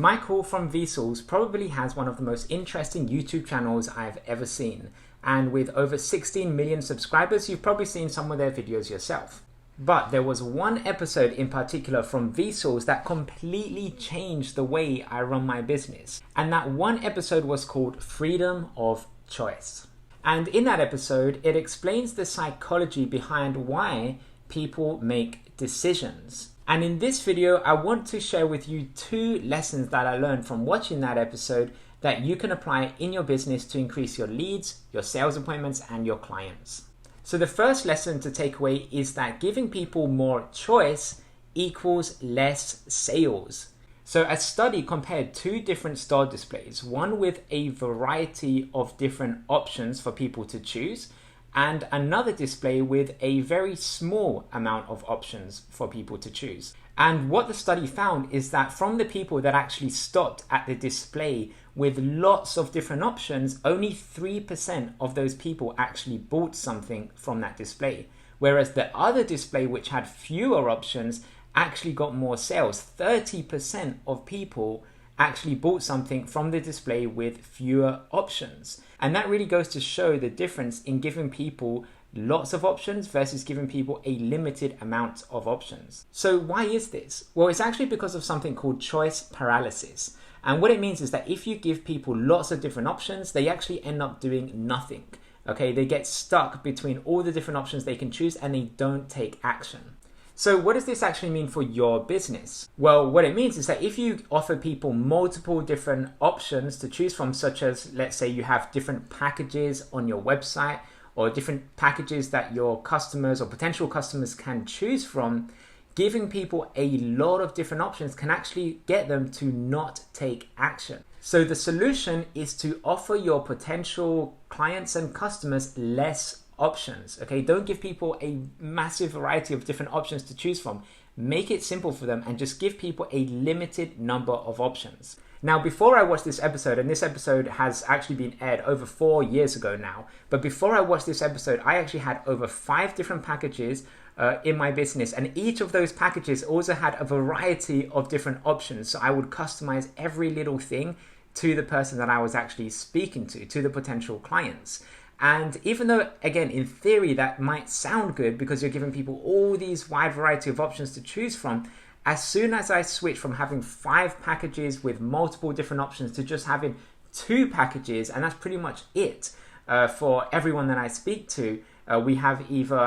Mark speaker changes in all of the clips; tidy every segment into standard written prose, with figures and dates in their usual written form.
Speaker 1: Michael from Vsauce probably has one of the most interesting YouTube channels I've ever seen, and with over 16 million subscribers, you've probably seen some of their videos yourself. But there was one episode in particular from Vsauce that completely changed the way I run my business. And that one episode was called Freedom of Choice. And in that episode, it explains the psychology behind why people make decisions. And in this video, I want to share with you 2 lessons that I learned from watching that episode that you can apply in your business to increase your leads, your sales appointments, and your clients. So the first lesson to take away is that giving people more choice equals less sales. So a study compared 2 different store displays, one with a variety of different options for people to choose, and another display with a very small amount of options for people to choose. And what the study found is that from the people that actually stopped at the display with lots of different options, only 3% of those people actually bought something from that display. Whereas the other display, which had fewer options, actually got more sales. 30% of people actually bought something from the display with fewer options. And that really goes to show the difference in giving people lots of options versus giving people a limited amount of options. So why is this? Well, it's actually because of something called choice paralysis. And what it means is that if you give people lots of different options, they actually end up doing nothing. Okay, they get stuck between all the different options they can choose and they don't take action. So what does this actually mean for your business? Well, what it means is that if you offer people multiple different options to choose from, such as, let's say you have different packages on your website or different packages that your customers or potential customers can choose from, giving people a lot of different options can actually get them to not take action. So the solution is to offer your potential clients and customers less options. Okay, don't give people a massive variety of different options to choose from. Make it simple for them and just give people a limited number of options. Now, before I watched this episode, and this episode has actually been aired over 4 years ago now, but before I watched this episode, I actually had over 5 different packages in my business, and each of those packages also had a variety of different options. So I would customize every little thing to the person that I was actually speaking to the potential clients. And even though, again, in theory, that might sound good because you're giving people all these wide variety of options to choose from, as soon as I switched from having 5 packages with multiple different options to just having 2 packages, and that's pretty much it for everyone that I speak to, we have either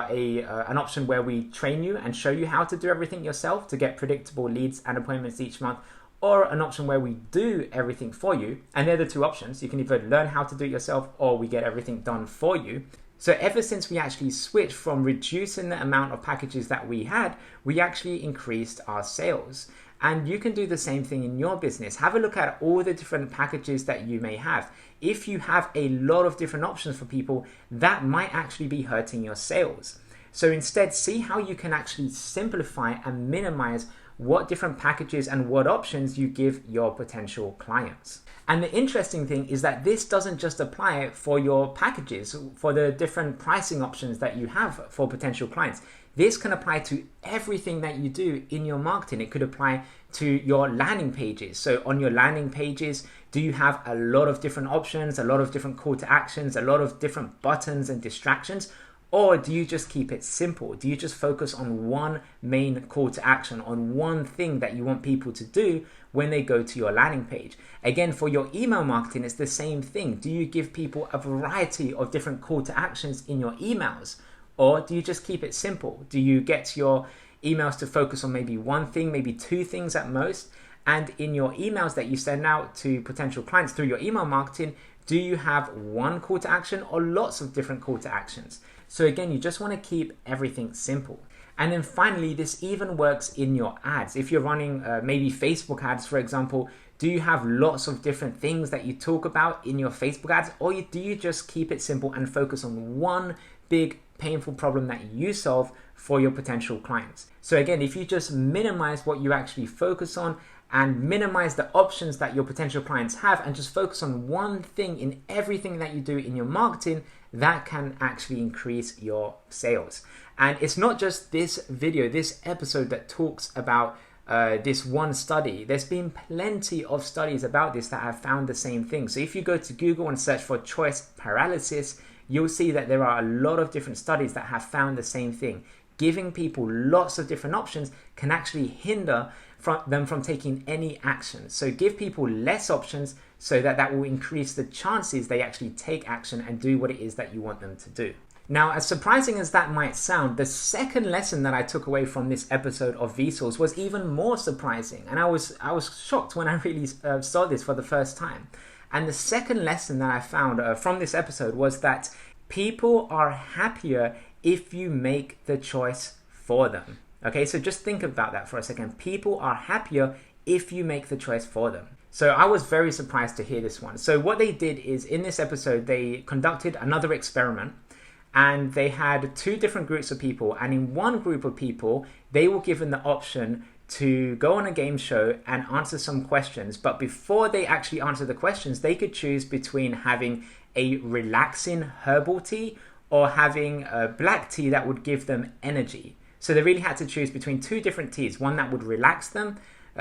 Speaker 1: an option where we train you and show you how to do everything yourself to get predictable leads and appointments each month, or an option where we do everything for you. And they're the 2 options. You can either learn how to do it yourself or we get everything done for you. So ever since we actually switched from reducing the amount of packages that we had, we actually increased our sales. And you can do the same thing in your business. Have a look at all the different packages that you may have. If you have a lot of different options for people, that might actually be hurting your sales. So instead, see how you can actually simplify and minimize what different packages and what options you give your potential clients. And the interesting thing is that this doesn't just apply for your packages, for the different pricing options that you have for potential clients. This can apply to everything that you do in your marketing. It could apply to your landing pages. So on your landing pages, do you have a lot of different options, a lot of different call to actions, a lot of different buttons and distractions? Or do you just keep it simple? Do you just focus on one main call to action, on one thing that you want people to do when they go to your landing page? Again, for your email marketing, it's the same thing. Do you give people a variety of different call to actions in your emails? Or do you just keep it simple? Do you get your emails to focus on maybe one thing, maybe 2 things at most? And in your emails that you send out to potential clients through your email marketing, do you have one call to action or lots of different call to actions? So again, you just want to keep everything simple. And then finally, this even works in your ads. If you're running maybe Facebook ads, for example, do you have lots of different things that you talk about in your Facebook ads? Or do you just keep it simple and focus on one big painful problem that you solve for your potential clients? So again, if you just minimize what you actually focus on and minimize the options that your potential clients have and just focus on one thing in everything that you do in your marketing, that can actually increase your sales. And it's not just this video, this episode that talks about this one study. There's been plenty of studies about this that have found the same thing. So if you go to Google and search for choice paralysis, you'll see that there are a lot of different studies that have found the same thing. Giving people lots of different options can actually hinder them from taking any action. So give people less options so that will increase the chances they actually take action and do what it is that you want them to do. Now, as surprising as that might sound, the second lesson that I took away from this episode of Vsauce was even more surprising. And I was shocked when I really saw this for the first time. And the second lesson that I found from this episode was that people are happier if you make the choice for them. Okay, so just think about that for a second. People are happier if you make the choice for them. So I was very surprised to hear this one. So what they did is, in this episode, they conducted another experiment. And they had two different groups of people. And in one group of people, they were given the option to go on a game show and answer some questions. But before they actually answered the questions, they could choose between having a relaxing herbal tea or having a black tea that would give them energy. So they really had to choose between two different teas, one that would relax them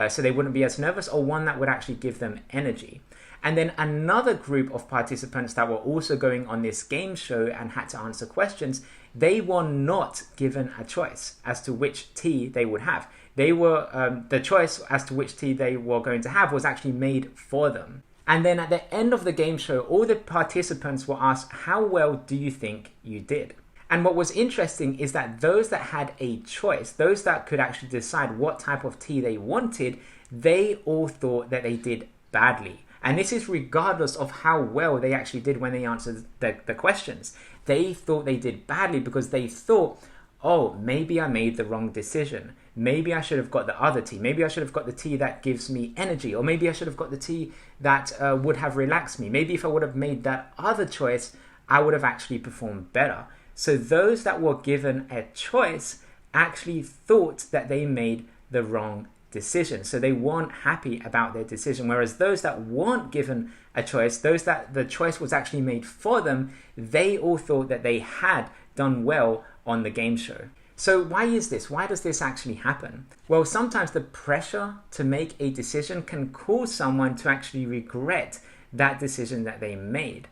Speaker 1: so they wouldn't be as nervous, or one that would actually give them energy. And then another group of participants that were also going on this game show and had to answer questions, they were not given a choice as to which tea they would have. They were the choice as to which tea they were going to have was actually made for them. And then at the end of the game show, all the participants were asked, how well do you think you did? And what was interesting is that those that had a choice, those that could actually decide what type of tea they wanted, they all thought that they did badly. And this is regardless of how well they actually did when they answered the questions. They thought they did badly because they thought, oh, maybe I made the wrong decision. Maybe I should have got the other tea. Maybe I should have got the tea that gives me energy. Or maybe I should have got the tea that would have relaxed me. Maybe if I would have made that other choice, I would have actually performed better. So those that were given a choice actually thought that they made the wrong decision. So they weren't happy about their decision. Whereas those that weren't given a choice, those that the choice was actually made for them, they all thought that they had done well on the game show. So why is this? Why does this actually happen? Well, sometimes the pressure to make a decision can cause someone to actually regret that decision that they made.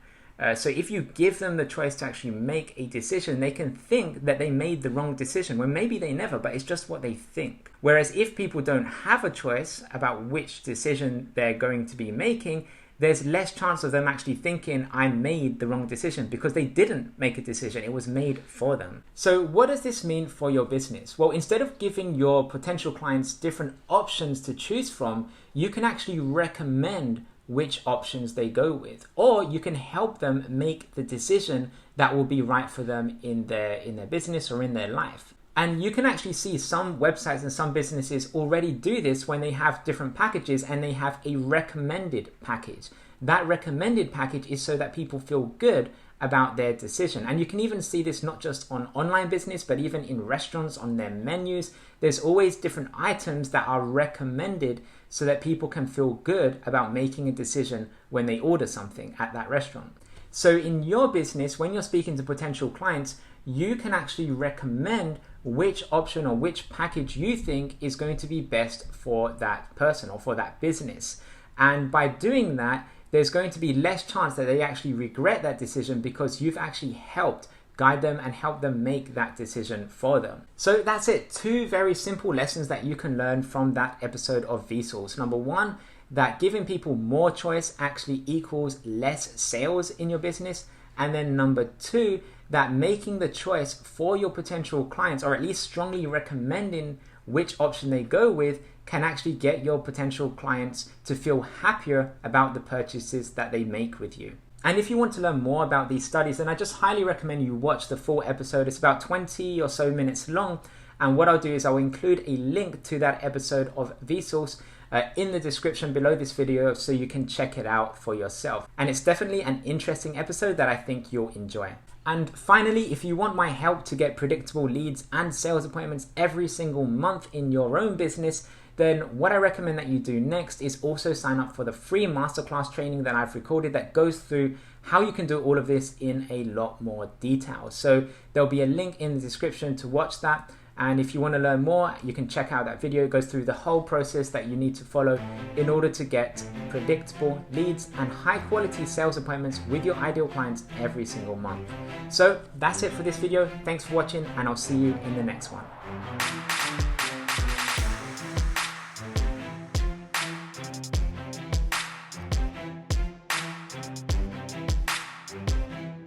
Speaker 1: So if you give them the choice to actually make a decision, they can think that they made the wrong decision, when maybe they never, but it's just what they think. Whereas if people don't have a choice about which decision they're going to be making, there's less chance of them actually thinking, I made the wrong decision, because they didn't make a decision, it was made for them. So what does this mean for your business? Well, instead of giving your potential clients different options to choose from, you can actually recommend which options they go with, or you can help them make the decision that will be right for them in their business or in their life. And you can actually see some websites and some businesses already do this when they have different packages and they have a recommended package. That recommended package is so that people feel good about their decision. And you can even see this not just on online business, but even in restaurants on their menus. There's always different items that are recommended so that people can feel good about making a decision when they order something at that restaurant. So in your business, when you're speaking to potential clients, you can actually recommend which option or which package you think is going to be best for that person or for that business. And by doing that, there's going to be less chance that they actually regret that decision, because you've actually helped guide them and help them make that decision for them. So that's it. 2 very simple lessons that you can learn from that episode of Vsauce. Number 1, that giving people more choice actually equals less sales in your business. And then number 2, that making the choice for your potential clients, or at least strongly recommending which option they go with, can actually get your potential clients to feel happier about the purchases that they make with you. And if you want to learn more about these studies, then I just highly recommend you watch the full episode. It's about 20 or so minutes long. And what I'll do is I'll include a link to that episode of Vsauce in the description below this video so you can check it out for yourself. And it's definitely an interesting episode that I think you'll enjoy. And finally, if you want my help to get predictable leads and sales appointments every single month in your own business, then what I recommend that you do next is also sign up for the free masterclass training that I've recorded that goes through how you can do all of this in a lot more detail. So there'll be a link in the description to watch that. And if you want to learn more, you can check out that video. It goes through the whole process that you need to follow in order to get predictable leads and high quality sales appointments with your ideal clients every single month. So that's it for this video. Thanks for watching, and I'll see you in the next one.